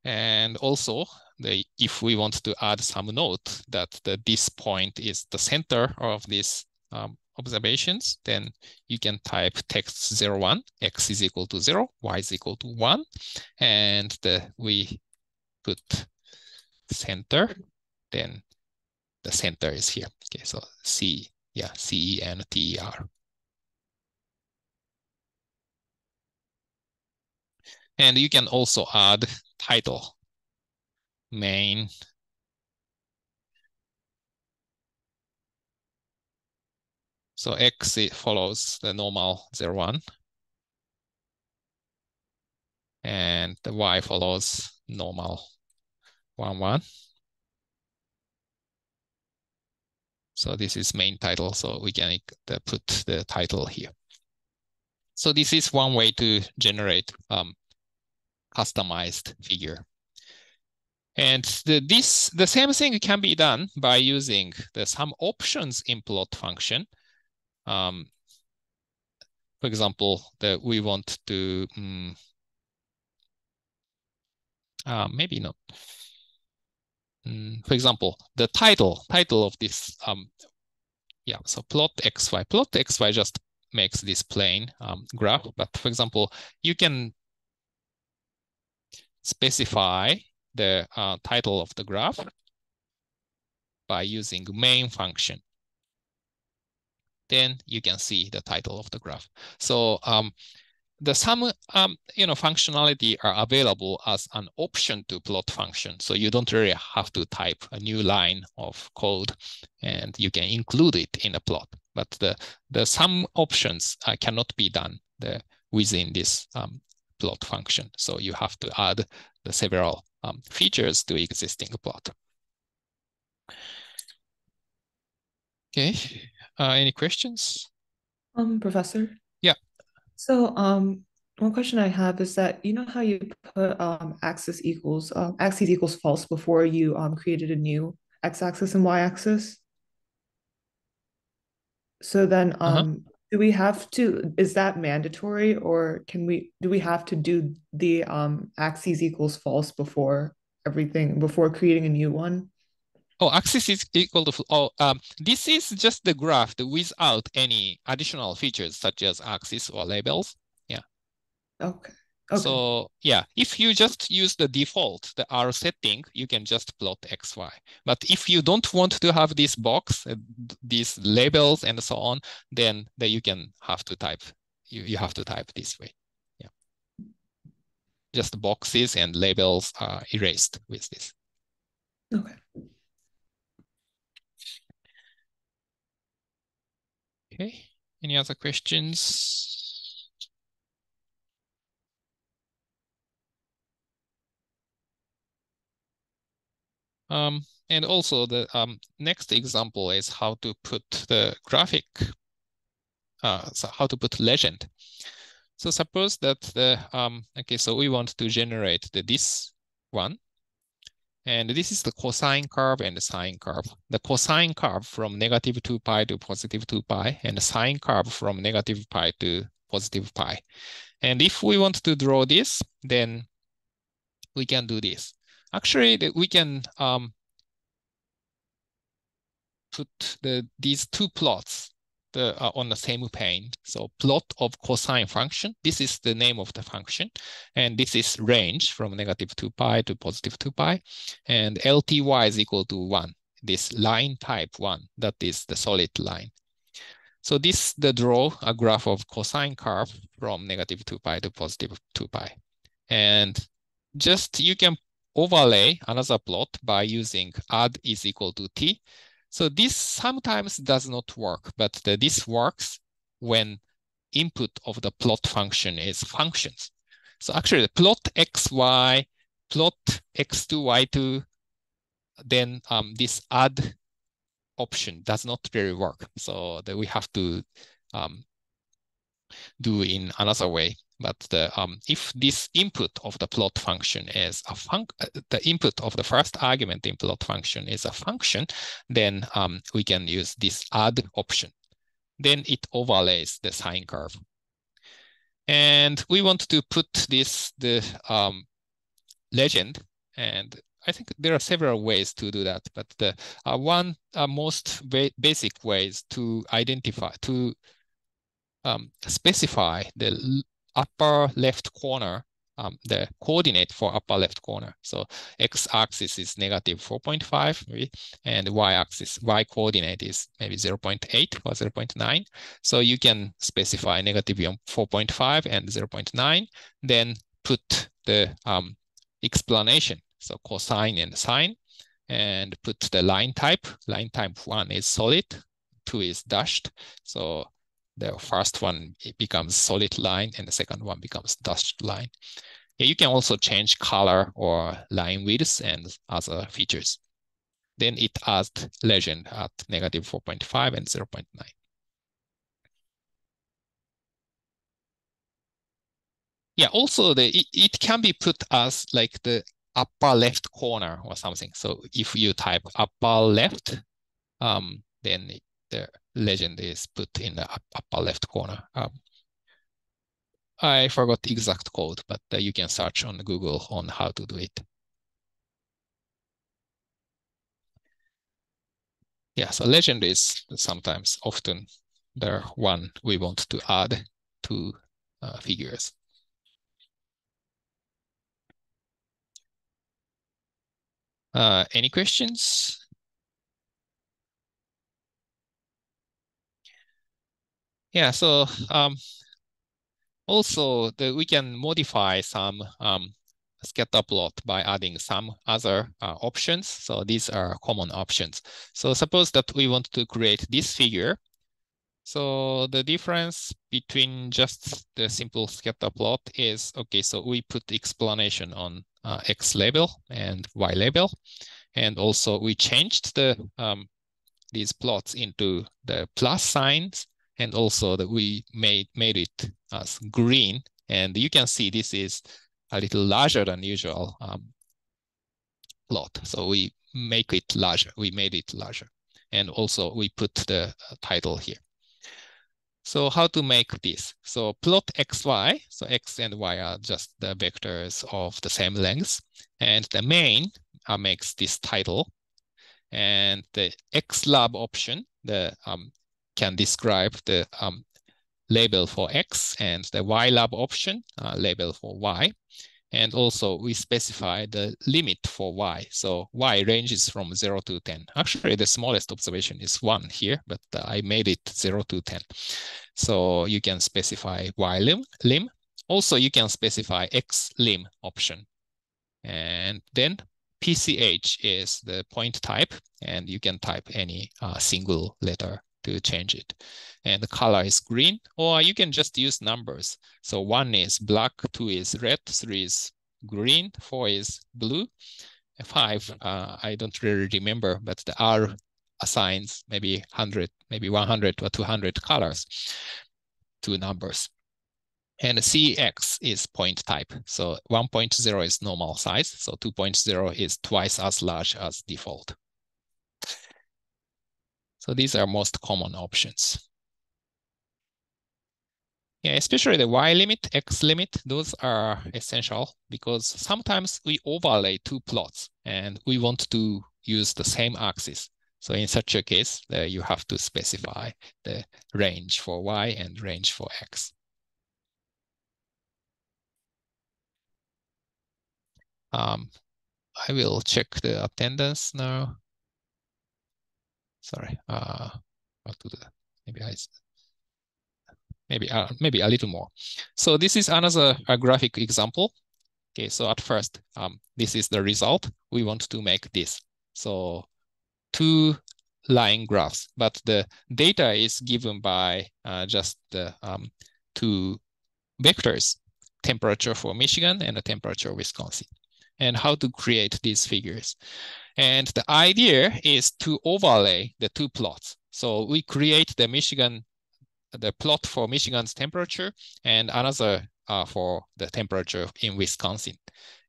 And also, if we want to add some note that this point is the center of these observations, then you can type text 0, 1, x is equal to 0, y is equal to 1, and we put center, then the center is here. Okay, so CENTER. And you can also add title, main. So x follows the normal 0, 1. And the y follows normal 1, 1. So this is main title. So we can put the title here. So this is one way to generate customized figure. And the same thing can be done by using some options in plot function. For example, we want to maybe not. For example, the title of this, yeah, so plot xy. Plot xy just makes this plain graph. But for example, you can specify the title of the graph by using main function. Then you can see the title of the graph. So some functionality are available as an option to plot function. So you don't really have to type a new line of code, and you can include it in a plot. But some options cannot be done within this plot function. So you have to add the several features to existing plot. Okay. Any questions? Professor? Yeah. So, one question I have is that you know how you put axis equals false before you created a new x-axis and y-axis? So then do we have to, is that mandatory, or do we have to do the axis equals false before creating a new one? Oh, axis is equal to, this is just the graph without any additional features such as axis or labels. Yeah. Okay. So yeah, if you just use the default, the R setting, you can just plot XY. But if you don't want to have this box, these labels and so on, then you can have to type, you have to type this way. Yeah. Just boxes and labels are erased with this. Okay. Okay, any other questions? And also the next example is how to put the graphic, so how to put legend. So suppose that okay, so we want to generate this one. And this is the cosine curve and the sine curve. The cosine curve from negative 2 pi to positive 2 pi, and the sine curve from negative pi to positive pi. And if we want to draw this, then we can do this. Actually, we can put these two plots on the same pane. So plot of cosine function, this is the name of the function. And this is range from negative 2 pi to positive 2 pi. And LTY is equal to 1. This line type 1, that is the solid line. So this draw a graph of cosine curve from negative 2 pi to positive 2 pi. And just you can overlay another plot by using add is equal to t. So this sometimes does not work, but this works when input of the plot function is functions. So actually the plot xy, plot x2, y2, then this add option does not really work. So that we have to do in another way. But if this input of the plot function is the input of the first argument in plot function is a function, then we can use this add option. Then it overlays the sine curve. And we want to put the legend, and I think there are several ways to do that, but the one most basic way is to specify the upper left corner, the coordinate for upper left corner. So x-axis is negative 4.5, maybe, and y-axis, y-coordinate is maybe 0.8 or 0.9. So you can specify negative 4.5 and 0.9, then put the explanation, so cosine and sine, and put the line type. Line type 1 is solid, 2 is dashed. So the first one, it becomes solid line, and the second one becomes dashed line. Yeah, you can also change color or line widths and other features. Then it adds legend at negative 4.5 and 0.9. Yeah, also it can be put as like the upper left corner or something. So if you type upper left, then the legend is put in the upper left corner. I forgot the exact code, but you can search on Google on how to do it. Yeah, so legend is sometimes often the one we want to add to figures. Any questions? Yeah, so also we can modify some scatter plot by adding some other options. So these are common options. So suppose that we want to create this figure. So the difference between just the simple scatter plot is, okay, so we put explanation on X label and Y label. And also we changed the these plots into the plus signs, and also that we made it as green. And you can see this is a little larger than usual plot. So we make it larger. We made it larger. And also we put the title here. So how to make this? So plot xy. So x and y are just the vectors of the same length. And the main makes this title. And the xlab option can describe the label for x, and the ylab option label for y. And also we specify the limit for y. So y ranges from 0 to 10. Actually, the smallest observation is 1 here, but I made it 0 to 10. So you can specify y lim. Also, you can specify x lim option. And then PCH is the point type, and you can type any single letter to change it. And the color is green, or you can just use numbers. So 1 is black, 2 is red, 3 is green, 4 is blue, 5, I don't really remember, but the R assigns maybe 100, maybe 100 or 200 colors to numbers. And CX is point type. So 1.0 is normal size. So 2.0 is twice as large as default. So these are most common options. Yeah, especially the Y limit, X limit, those are essential because sometimes we overlay two plots and we want to use the same axis. So in such a case, you have to specify the range for Y and range for X. I will check the attendance now. Sorry, I'll do that. Maybe a little more. So this is another graphic example. Okay, so at first, this is the result. We want to make this. So 2 line graphs, but the data is given by just the 2 vectors, temperature for Michigan and the temperature of Wisconsin, and how to create these figures. And the idea is to overlay the 2 plots. So we create the plot for Michigan's temperature and another for the temperature in Wisconsin.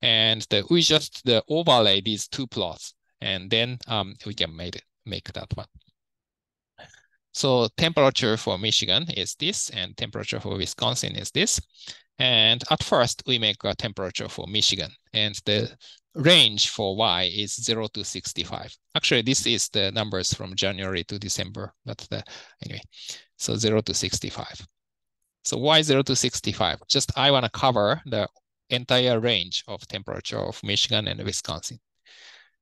And we just overlay these 2 plots, and then we can make that one. So temperature for Michigan is this, and temperature for Wisconsin is this. And at first, we make a temperature for Michigan, and the range for Y is 0 to 65. Actually, this is the numbers from January to December, but anyway, so 0 to 65. So why 0 to 65? Just I want to cover the entire range of temperature of Michigan and Wisconsin.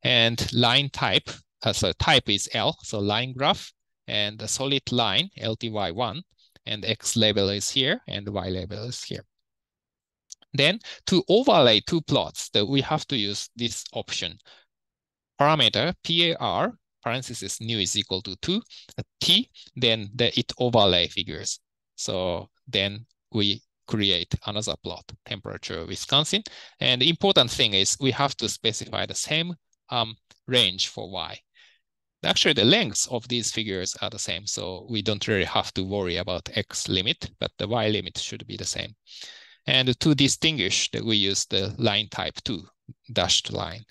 And line type, so type is L, so line graph, and the solid line, LTY1, and X label is here, and Y label is here. Then to overlay 2 plots, we have to use this option. Parameter, PAR, parenthesis new is equal to 2, T, then it overlay figures. So then we create another plot, temperature Wisconsin. And the important thing is we have to specify the same range for Y. Actually, the lengths of these figures are the same, so we don't really have to worry about X limit, but the Y limit should be the same. And to distinguish, that we use the line type 2, dashed line.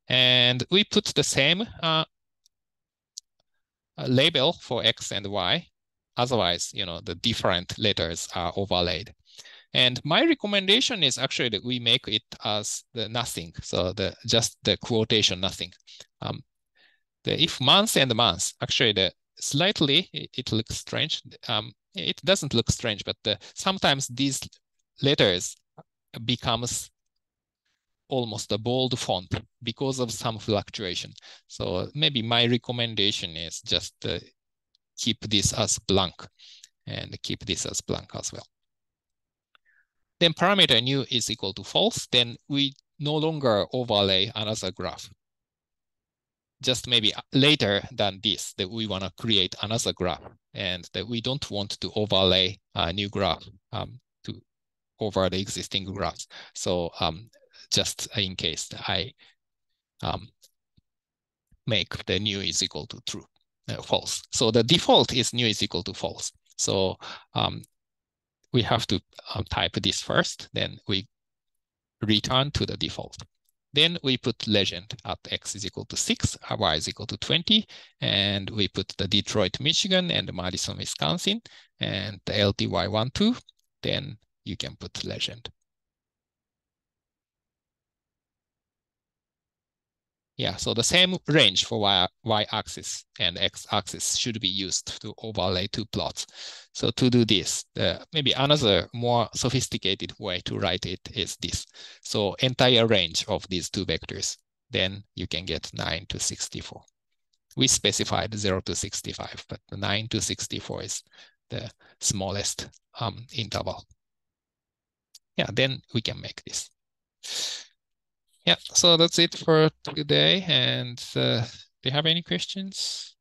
And we put the same label for X and Y. Otherwise, the different letters are overlaid. And my recommendation is actually that we make it as the nothing. So just the quotation nothing. If months and months, actually slightly it looks strange. It doesn't look strange, but sometimes these letters becomes almost a bold font because of some fluctuation. So maybe my recommendation is just keep this as blank and keep this as blank as well. Then parameter new is equal to false. Then we no longer overlay another graph. Just maybe later than this, that we want to create another graph, and that we don't want to overlay a new graph over the existing graphs. So just in case I make the new is equal to true. false. So the default is new is equal to false. So we have to type this first, then we return to the default. Then we put legend at x is equal to 6, y is equal to 20, and we put the Detroit, Michigan, and Madison, Wisconsin, and the LTY12, then you can put legend. Yeah, so the same range for y-axis and x-axis should be used to overlay two plots. So to do this, maybe another more sophisticated way to write it is this. So entire range of these two vectors, then you can get 9 to 64. We specified 0 to 65, but the 9 to 64 is the smallest interval. Yeah, then we can make this. Yeah, so that's it for today. And do you have any questions?